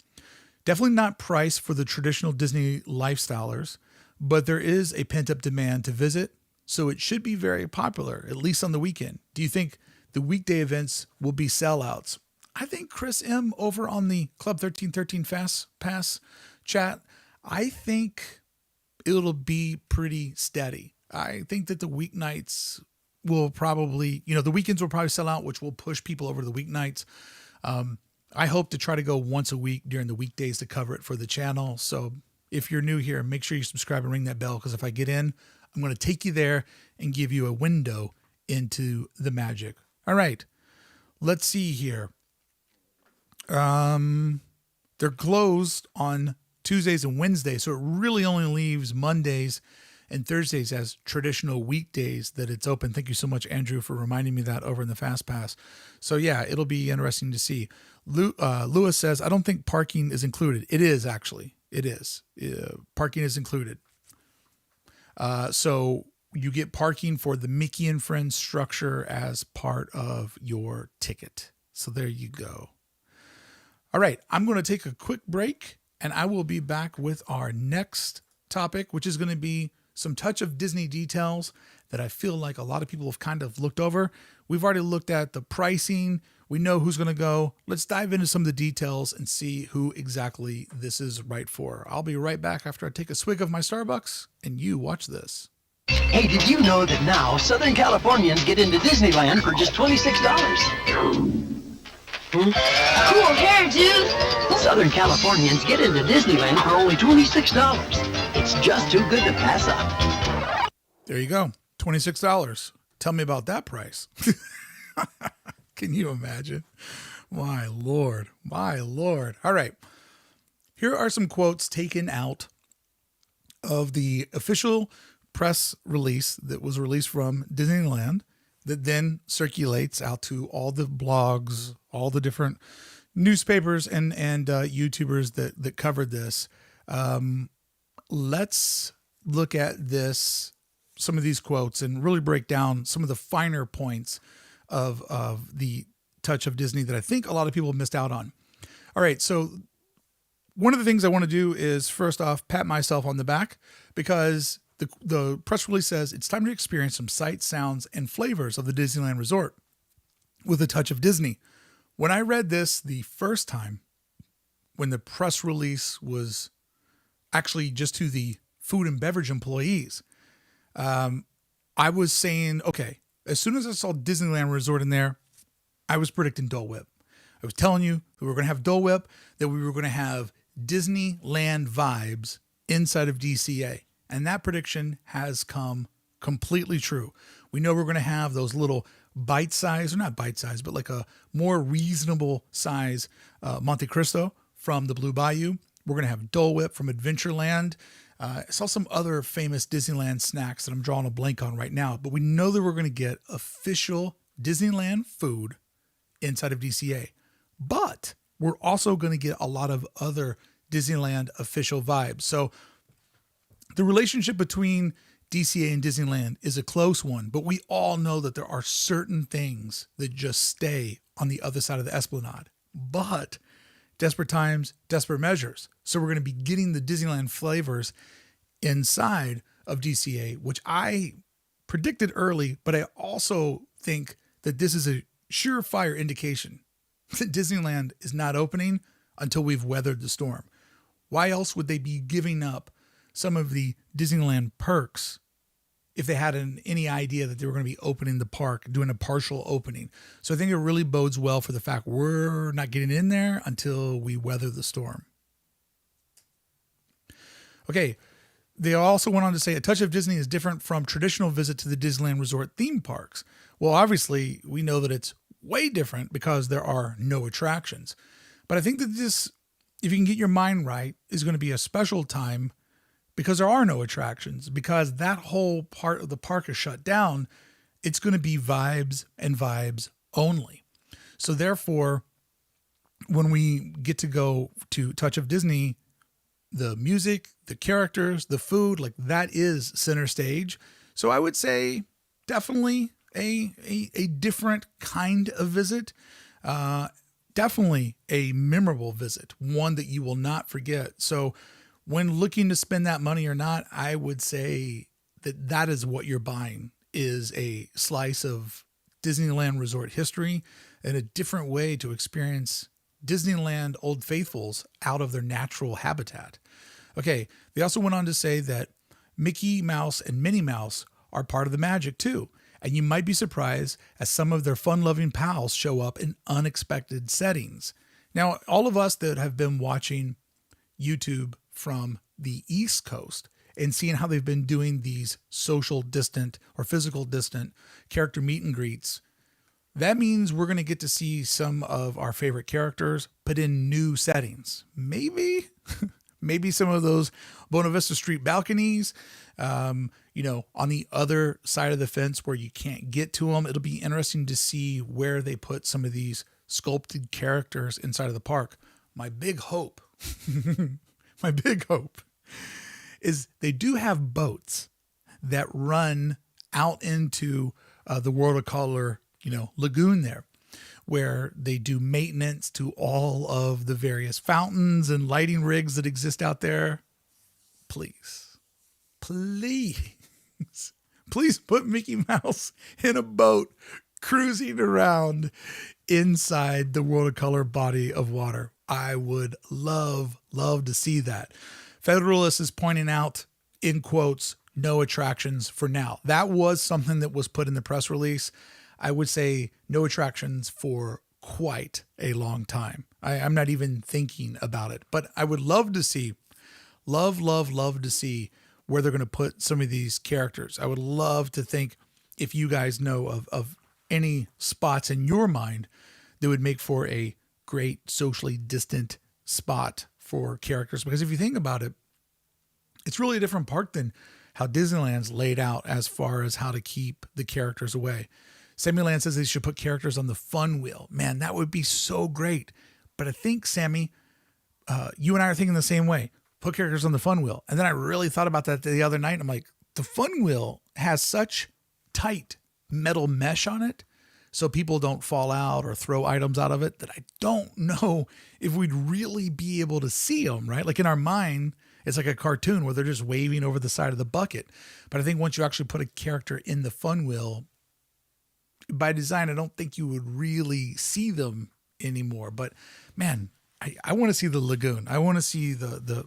Definitely not priced for the traditional Disney lifestylers, but there is a pent-up demand to visit, so it should be very popular, at least on the weekend. Do you think the weekday events will be sellouts? I think Chris M over on the Club 1313 Fast Pass chat, I think it'll be pretty steady. I think that the weeknights will probably, the weekends will probably sell out, which will push people over to the weeknights. I hope to try to go once a week during the weekdays to cover it for the channel. So if you're new here, make sure you subscribe and ring that bell, because if I get in, I'm going to take you there and give you a window into the magic. All right, let's see here. They're closed on Tuesdays and Wednesdays, so it really only leaves Mondays and Thursdays as traditional weekdays that it's open. Thank you so much, Andrew, for reminding me that over in the Fast Pass. So yeah, it'll be interesting to see. Lewis says, I don't think parking is included. It is, actually. It is. Parking is included. So you get parking for the Mickey and Friends structure as part of your ticket. So there you go. All right, I'm going to take a quick break, and I will be back with our next topic, which is going to be some touch of Disney details that I feel like a lot of people have kind of looked over. We've already looked at the pricing. We know who's going to go. Let's dive into some of the details and see who exactly this is right for. I'll be right back after I take a swig of my Starbucks, and you watch this. Hey, did you know that now Southern Californians get into Disneyland for just $26? Cool hair, dude. Southern Californians get into Disneyland for only $26. It's just too good to pass up. There you go, $26. Tell me about that price. Can you imagine? My Lord, my Lord. All right, here are some quotes taken out of the official press release that was released from Disneyland that then circulates out to all the blogs, all the different newspapers and YouTubers that covered this. Let's look at this, some of these quotes, and really break down some of the finer points of the touch of Disney that I think a lot of people missed out on. All right, so one of the things I want to do is first off pat myself on the back, because the press release says it's time to experience some sights, sounds, and flavors of the Disneyland Resort with a touch of Disney. When I read this the first time, when the press release was actually just to the food and beverage employees, I was saying, okay, as soon as I saw Disneyland Resort in there, I was predicting Dole Whip. I was telling you that we were going to have Dole Whip, that we were going to have Disneyland vibes inside of DCA. And that prediction has come completely true. We know we're going to have those little bite-size, or not bite-size, but like a more reasonable size Monte Cristo from the Blue Bayou. We're going to have Dole Whip from Adventureland. I saw some other famous Disneyland snacks that I'm drawing a blank on right now, but we know that we're going to get official Disneyland food inside of DCA. But we're also going to get a lot of other Disneyland official vibes. So the relationship between DCA and Disneyland is a close one, but we all know that there are certain things that just stay on the other side of the Esplanade. But desperate times, desperate measures. So we're going to be getting the Disneyland flavors inside of DCA, which I predicted early, but I also think that this is a surefire indication that Disneyland is not opening until we've weathered the storm. Why else would they be giving up some of the Disneyland perks if they had any idea that they were going to be opening the park, doing a partial opening? So I think it really bodes well for the fact we're not getting in there until we weather the storm. Okay, they also went on to say a touch of Disney is different from traditional visit to the Disneyland Resort theme parks. Well, obviously, we know that it's way different because there are no attractions. But I think that this, if you can get your mind right, is going to be a special time because there are no attractions, because that whole part of the park is shut down. It's going to be vibes and vibes only. So therefore, when we get to go to Touch of Disney, the music, the characters, the food, like that is center stage. So I would say definitely a different kind of visit. Definitely a memorable visit, one that you will not forget. So when looking to spend that money or not, I would say that is what you're buying, is a slice of Disneyland Resort history and a different way to experience Disneyland Old Faithfuls out of their natural habitat. Okay, they also went on to say that Mickey Mouse and Minnie Mouse are part of the magic too. And you might be surprised as some of their fun-loving pals show up in unexpected settings. Now, all of us that have been watching YouTube from the East Coast and seeing how they've been doing these social distant or physical distant character meet and greets, that means we're going to get to see some of our favorite characters put in new settings. Maybe some of those Buena Vista Street balconies, on the other side of the fence where you can't get to them. It'll be interesting to see where they put some of these sculpted characters inside of the park. My big hope is they do have boats that run out into the World of Color, lagoon there, where they do maintenance to all of the various fountains and lighting rigs that exist out there. Please, please put Mickey Mouse in a boat cruising around inside the World of Color body of water. I would love to see that. Federalist is pointing out, in quotes, no attractions for now. That was something that was put in the press release. I would say no attractions for quite a long time. I'm not even thinking about it, but I would love to see, love to see where they're going to put some of these characters. I would love to think, if you guys know of any spots in your mind that would make for a great socially distant spot for characters. Because if you think about it, it's really a different park than how Disneyland's laid out as far as how to keep the characters away. Sammy Land says they should put characters on the fun wheel. Man, that would be so great. But I think, Sammy, you and I are thinking the same way. Put characters on the fun wheel. And then I really thought about that the other night. I'm like, the fun wheel has such tight metal mesh on it so people don't fall out or throw items out of it that I don't know if we'd really be able to see them, right? Like in our mind, it's like a cartoon where they're just waving over the side of the bucket. But I think once you actually put a character in the fun wheel, by design, I don't think you would really see them anymore. But man, I want to see the lagoon. I want to see the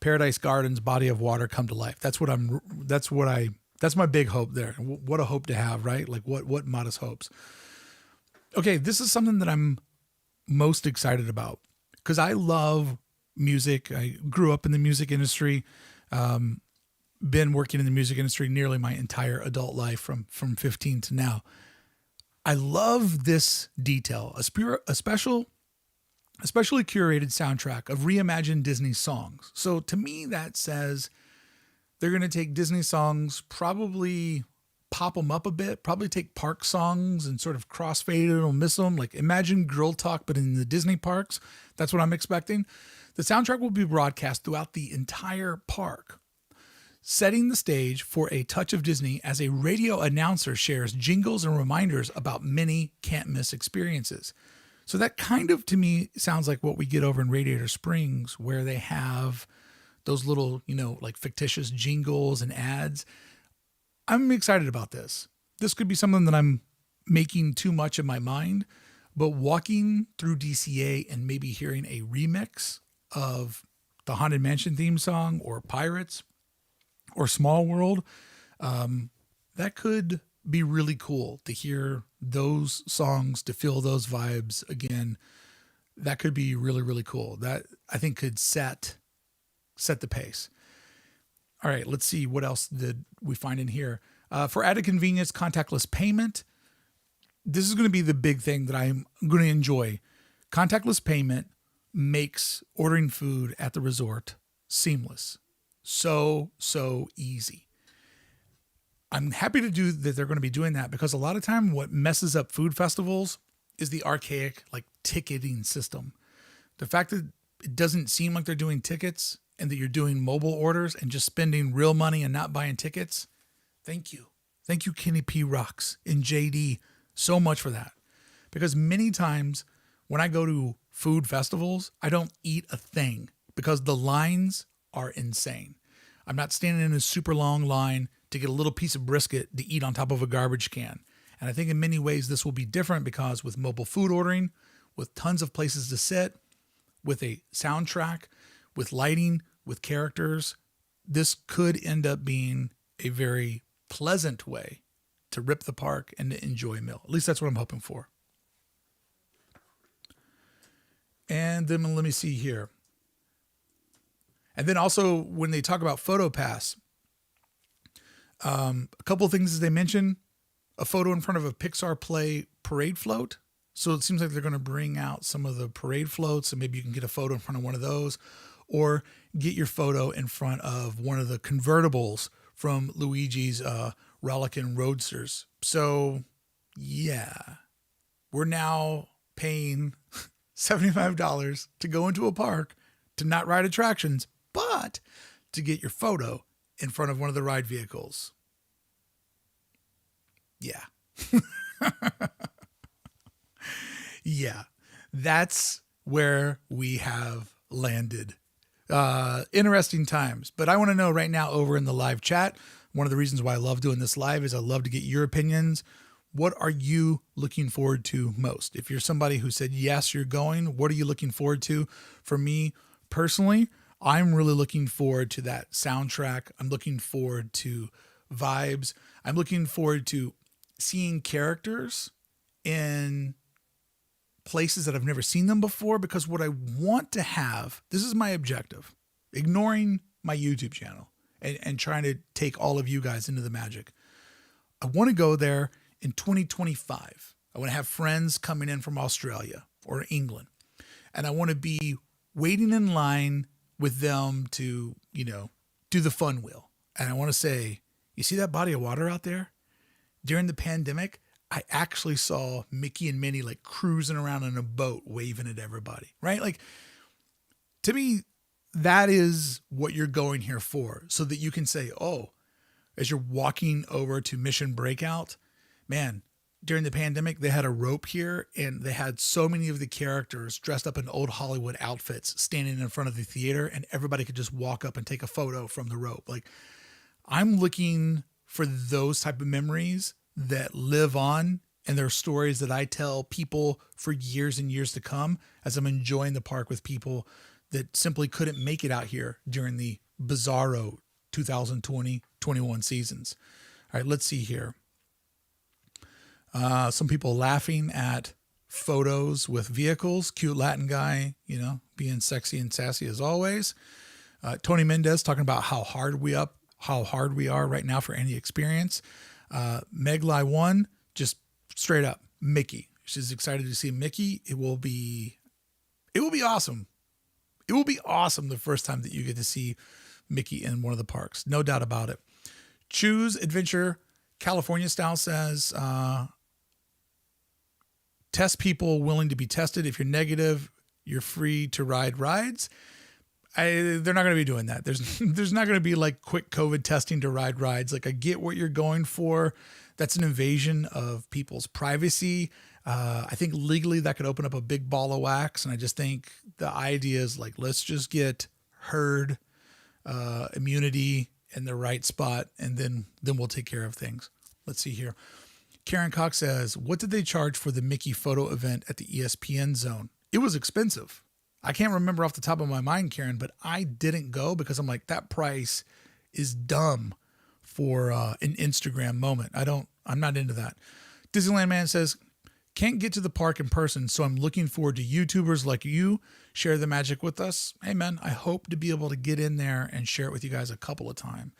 Paradise Gardens body of water come to life. That's my big hope there. What a hope to have, right? Like what modest hopes. Okay, this is something that I'm most excited about because I love music. I grew up in the music industry, been working in the music industry nearly my entire adult life from 15 to now. I love this detail, especially curated soundtrack of reimagined Disney songs. So to me, that says they're going to take Disney songs, probably pop them up a bit, probably take park songs and sort of crossfade it or miss them. Like imagine Girl Talk, but in the Disney parks. That's what I'm expecting. The soundtrack will be broadcast throughout the entire park, setting the stage for a touch of Disney as a radio announcer shares jingles and reminders about many can't-miss experiences. So that kind of, to me, sounds like what we get over in Radiator Springs, where they have those little, like fictitious jingles and ads. I'm excited about this. This could be something that I'm making too much of my mind, but walking through DCA and maybe hearing a remix of the Haunted Mansion theme song or Pirates or Small World, that could be really cool to hear those songs, to feel those vibes again. That could be really, really cool. That I think could set the pace. All right, let's see what else did we find in here. For added convenience, contactless payment. This is going to be the big thing that I'm going to enjoy. Contactless payment makes ordering food at the resort seamless. So easy. I'm happy to do that. They're going to be doing that because a lot of time what messes up food festivals is the archaic ticketing system. The fact that it doesn't seem like they're doing tickets and that you're doing mobile orders and just spending real money and not buying tickets. Thank you. Thank you, Kenny P. Rocks and JD, so much for that. Because many times when I go to food festivals, I don't eat a thing because the lines are insane. I'm not standing in a super long line to get a little piece of brisket to eat on top of a garbage can. And I think in many ways this will be different because with mobile food ordering, with tons of places to sit, with a soundtrack, with lighting, with characters, this could end up being a very pleasant way to rip the park and to enjoy a meal. At least that's what I'm hoping for. And then let me see here. And then also when they talk about PhotoPass, a couple of things as they mention, a photo in front of a Pixar Play parade float. So it seems like they're going to bring out some of the parade floats and maybe you can get a photo in front of one of those or get your photo in front of one of the convertibles from Luigi's Rollickin' Roadsters. So yeah, we're now paying $75 to go into a park to not ride attractions, but to get your photo in front of one of the ride vehicles. Yeah. Yeah, that's where we have landed. Interesting times. But I want to know right now over in the live chat, one of the reasons why I love doing this live is I love to get your opinions. What are you looking forward to most? If you're somebody who said, yes, you're going, what are you looking forward to? For me personally, I'm really looking forward to that soundtrack. I'm looking forward to vibes. I'm looking forward to seeing characters in places that I've never seen them before, because what I want to have, this is my objective, ignoring my YouTube channel and trying to take all of you guys into the magic. I want to go there in 2025. I want to have friends coming in from Australia or England, and I want to be waiting in line with them to, do the fun wheel. And I want to say, you see that body of water out there? During the pandemic, I actually saw Mickey and Minnie like cruising around in a boat, waving at everybody, right? Like, to me, that is what you're going here for, so that you can say, oh, as you're walking over to Mission Breakout, man, during the pandemic, they had a rope here, and they had so many of the characters dressed up in old Hollywood outfits standing in front of the theater, and everybody could just walk up and take a photo from the rope. Like, I'm looking for those type of memories that live on, and they're stories that I tell people for years and years to come as I'm enjoying the park with people that simply couldn't make it out here during the bizarro 2020-21 seasons. All right, let's see here. Some people laughing at photos with vehicles. Cute Latin guy, being sexy and sassy as always. Tony Mendez talking about how hard we are right now for any experience. Meglai One, just straight up Mickey. She's excited to see Mickey. It will be awesome. It will be awesome the first time that you get to see Mickey in one of the parks. No doubt about it. Choose Adventure California Style says, test people willing to be tested. If you're negative, you're free to ride rides. They're not going to be doing that. There's not going to be like quick COVID testing to ride rides. Like, I get what you're going for. That's an invasion of people's privacy. I think legally that could open up a big ball of wax. And I just think the idea is like, let's just get herd immunity in the right spot, and then we'll take care of things. Let's see here. Karen Cox says, what did they charge for the Mickey photo event at the ESPN zone? It was expensive. I can't remember off the top of my mind, Karen, but I didn't go because I'm like, that price is dumb for an Instagram moment. I'm not into that. Disneyland Man says, can't get to the park in person, so I'm looking forward to YouTubers like you share the magic with us. Hey, man, I hope to be able to get in there and share it with you guys a couple of times.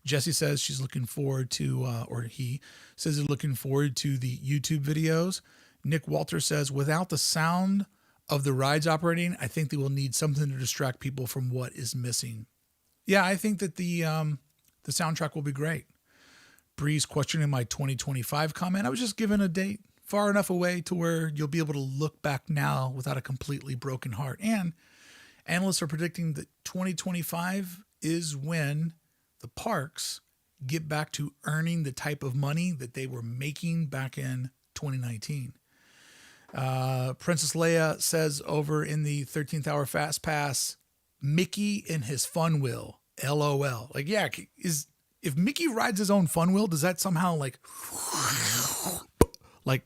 Jesse says she's looking forward to, or he says they're looking forward to the YouTube videos. Nick Walter says, without the sound of the rides operating, I think they will need something to distract people from what is missing. Yeah, I think that the soundtrack will be great. Breeze questioning my 2025 comment. I was just given a date far enough away to where you'll be able to look back now without a completely broken heart. And analysts are predicting that 2025 is when the parks get back to earning the type of money that they were making back in 2019. Princess Leia says over in the 13th hour fast pass, Mickey in his fun wheel, LOL. Like, yeah, if Mickey rides his own fun wheel, does that somehow like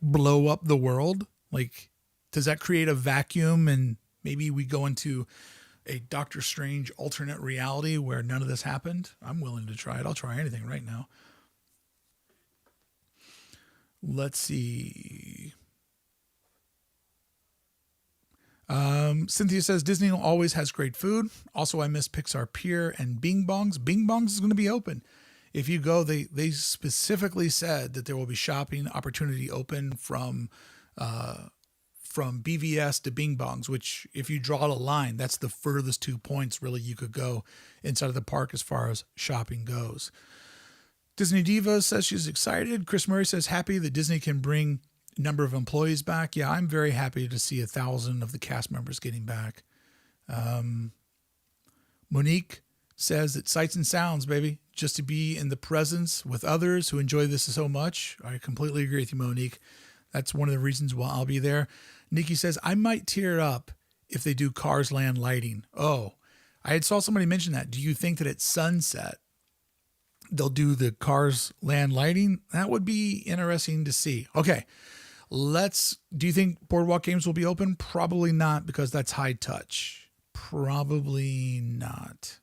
blow up the world? Like, does that create a vacuum and maybe we go into a Doctor Strange alternate reality where none of this happened? I'm willing to try it. I'll try anything right now. Let's see. Cynthia says Disney always has great food. Also, I miss Pixar Pier and Bing Bongs. Bing Bongs is going to be open. If you go, they specifically said that there will be shopping opportunity open from BVS to Bing Bongs, which if you draw a line, that's the furthest 2 points really you could go inside of the park as far as shopping goes. Disney Diva says she's excited. Chris Murray says happy that Disney can bring number of employees back. Yeah, I'm very happy to see 1,000 of the cast members getting back. Monique says that sights and sounds, baby, just to be in the presence with others who enjoy this so much. I completely agree with you, Monique. That's one of the reasons why I'll be there. Nikki says, I might tear up if they do Cars Land lighting. Oh, I had saw somebody mention that. Do you think that at sunset they'll do the Cars Land lighting? That would be interesting to see. Okay, do you think Boardwalk Games will be open? Probably not, because that's high touch. Probably not.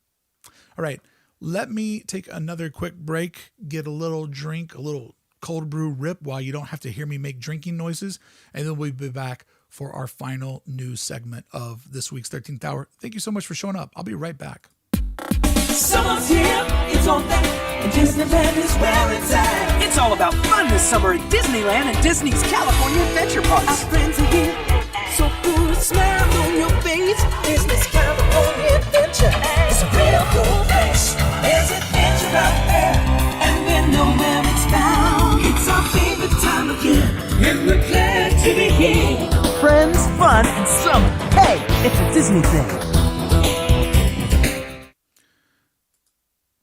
All right, let me take another quick break, get a little drink, a little cold brew rip while you don't have to hear me make drinking noises, and then we'll be back for our final news segment of this week's 13th Hour. Thank you so much for showing up. I'll be right back. Summer's here, it's on that, and Disneyland is where it's at. It's all about fun this summer at Disneyland and Disney's California Adventure Parks. Our friends are here, so cool, a smile on your face. Disney's California Adventure, it's a real cool place. There's adventure out there, and we know where it's found. It's our favorite time of year, and we're glad to be here. Friends, fun, and summer. Hey, it's a Disney thing.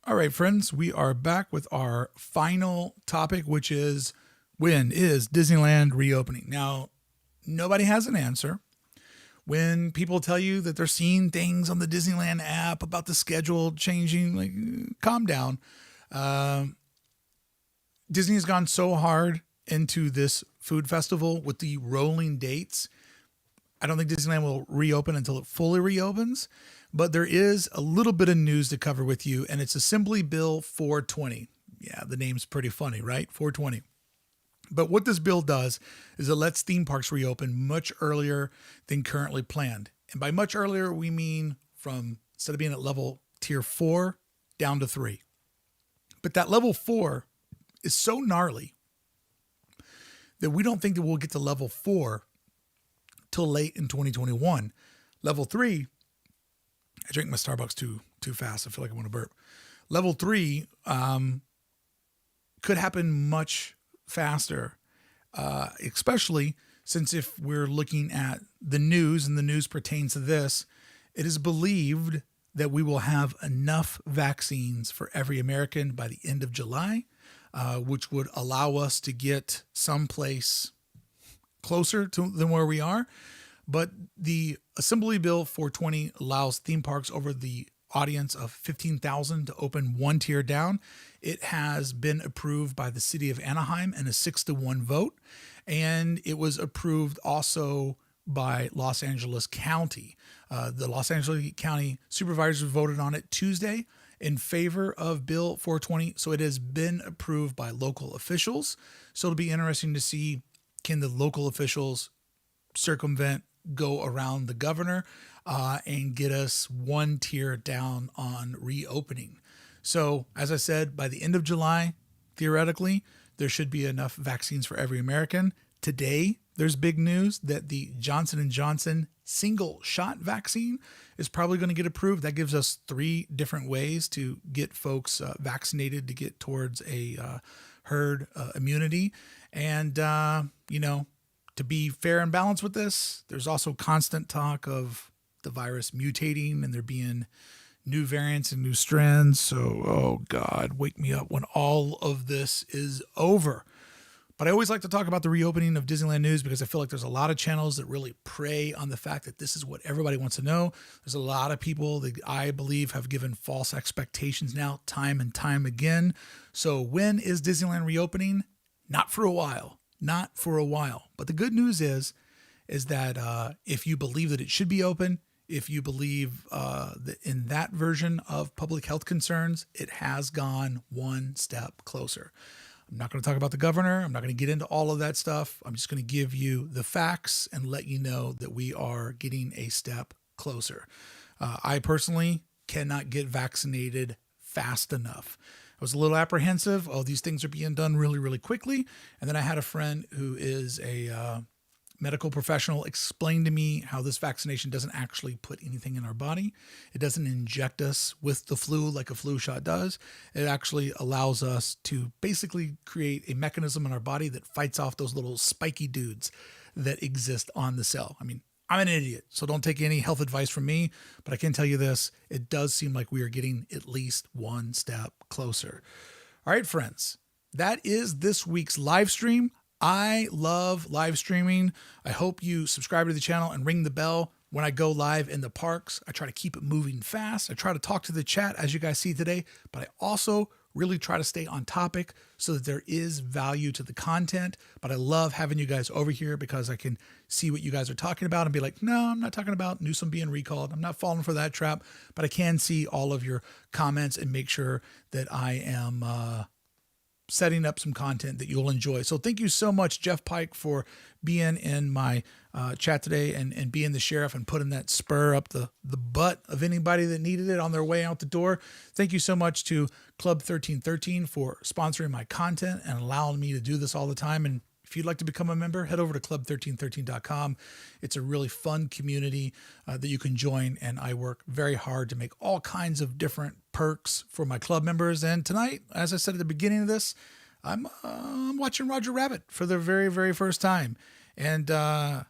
All right, friends, we are back with our final topic, which is, when is Disneyland reopening? Now, nobody has an answer. When people tell you that they're seeing things on the Disneyland app about the schedule changing, like, calm down. Disney has gone so hard into this food festival with the rolling dates. I don't think Disneyland will reopen until it fully reopens. But there is a little bit of news to cover with you, and it's Assembly Bill 420. Yeah, the name's pretty funny, right? 420. But what this bill does is it lets theme parks reopen much earlier than currently planned. And by much earlier, we mean from, instead of being at level tier 4, down to 3. But that level 4 is so gnarly that we don't think that we'll get to level 4 till late in 2021. Level 3, I drank my Starbucks too fast. I feel like I want to burp. Level 3 could happen much faster, especially since if we're looking at the news, and the news pertains to this, it is believed that we will have enough vaccines for every American by the end of July, which would allow us to get someplace closer than where we are. But the Assembly Bill 420 allows theme parks over the audience of 15,000 to open one tier down. It has been approved by the city of Anaheim in a 6-1 vote. And it was approved also by Los Angeles County. The Los Angeles County supervisors voted on it Tuesday in favor of Bill 420. So it has been approved by local officials. So it'll be interesting to see, can the local officials circumvent, go around the governor, and get us one tier down on reopening. So, as I said, by the end of July, theoretically, there should be enough vaccines for every American. Today, there's big news that the Johnson & Johnson single-shot vaccine is probably going to get approved. That gives us 3 different ways to get folks vaccinated to get towards a herd immunity. And, to be fair and balanced with this, there's also constant talk of the virus mutating and there being new variants and new strands. So, oh God, wake me up when all of this is over. But I always like to talk about the reopening of Disneyland News because I feel like there's a lot of channels that really prey on the fact that this is what everybody wants to know. There's a lot of people that I believe have given false expectations now time and time again. So when is Disneyland reopening? Not for a while. Not for a while. But the good news is that if you believe that it should be open, if you believe that in that version of public health concerns, it has gone one step closer. I'm not going to talk about the governor. I'm not going to get into all of that stuff. I'm just going to give you the facts and let you know that we are getting a step closer. I personally cannot get vaccinated fast enough. I was a little apprehensive. Oh, these things are being done really, really quickly. And then I had a friend who is a medical professional explain to me how this vaccination doesn't actually put anything in our body. It doesn't inject us with the flu like a flu shot does. It actually allows us to basically create a mechanism in our body that fights off those little spiky dudes that exist on the cell. I mean, I'm an idiot, so don't take any health advice from me, but I can tell you this, it does seem like we are getting at least one step closer. All right, friends, that is this week's live stream. I love live streaming. I hope you subscribe to the channel and ring the bell when I go live in the parks. I try to keep it moving fast. I try to talk to the chat, as you guys see today, but I also really try to stay on topic so that there is value to the content. But I love having you guys over here because I can see what you guys are talking about and be like, no, I'm not talking about Newsom being recalled. I'm not falling for that trap, but I can see all of your comments and make sure that I am setting up some content that you'll enjoy. So thank you so much, Jeff Pike, for being in my chat today and being the sheriff and putting that spur up the butt of anybody that needed it on their way out the door. Thank you so much to Club 1313 for sponsoring my content and allowing me to do this all the time. And if you'd like to become a member, head over to club1313.com. It's a really fun community that you can join, and I work very hard to make all kinds of different perks for my club members. And tonight, as I said at the beginning of this, I'm watching Roger Rabbit for the very, very first time. And I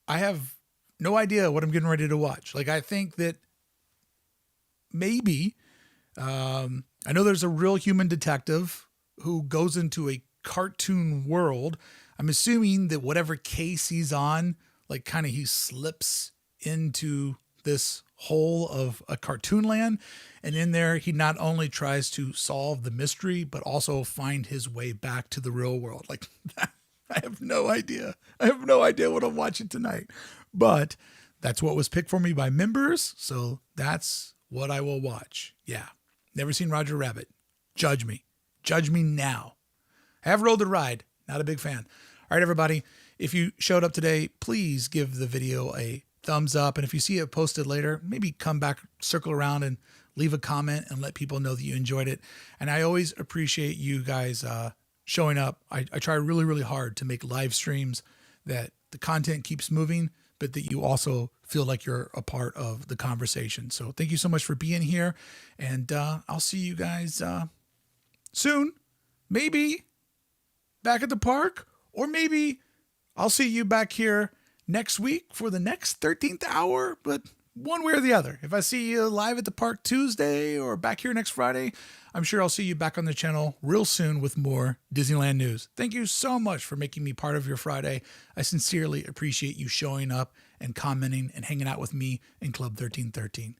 have no idea what I'm getting ready to watch. Like, I think that maybe, I know there's a real human detective who goes into a cartoon world. I'm assuming that whatever case he's on, like kind of he slips into this hole of a cartoon land. And in there, he not only tries to solve the mystery, but also find his way back to the real world. Like, I have no idea. I have no idea what I'm watching tonight. But that's what was picked for me by members. So that's what I will watch. Yeah. Never seen Roger Rabbit. Judge me. Judge me now. I have rolled the ride. Not a big fan. All right, everybody. If you showed up today, please give the video a thumbs up. And if you see it posted later, maybe come back, circle around and leave a comment and let people know that you enjoyed it. And I always appreciate you guys showing up. I try really, really hard to make live streams that the content keeps moving, but that you also feel like you're a part of the conversation. So thank you so much for being here. And I'll see you guys soon. Maybe back at the park, or maybe I'll see you back here next week for the next 13th hour, but one way or the other. If I see you live at the park Tuesday or back here next Friday, I'm sure I'll see you back on the channel real soon with more Disneyland news. Thank you so much for making me part of your Friday. I sincerely appreciate you showing up and commenting and hanging out with me in Club 1313.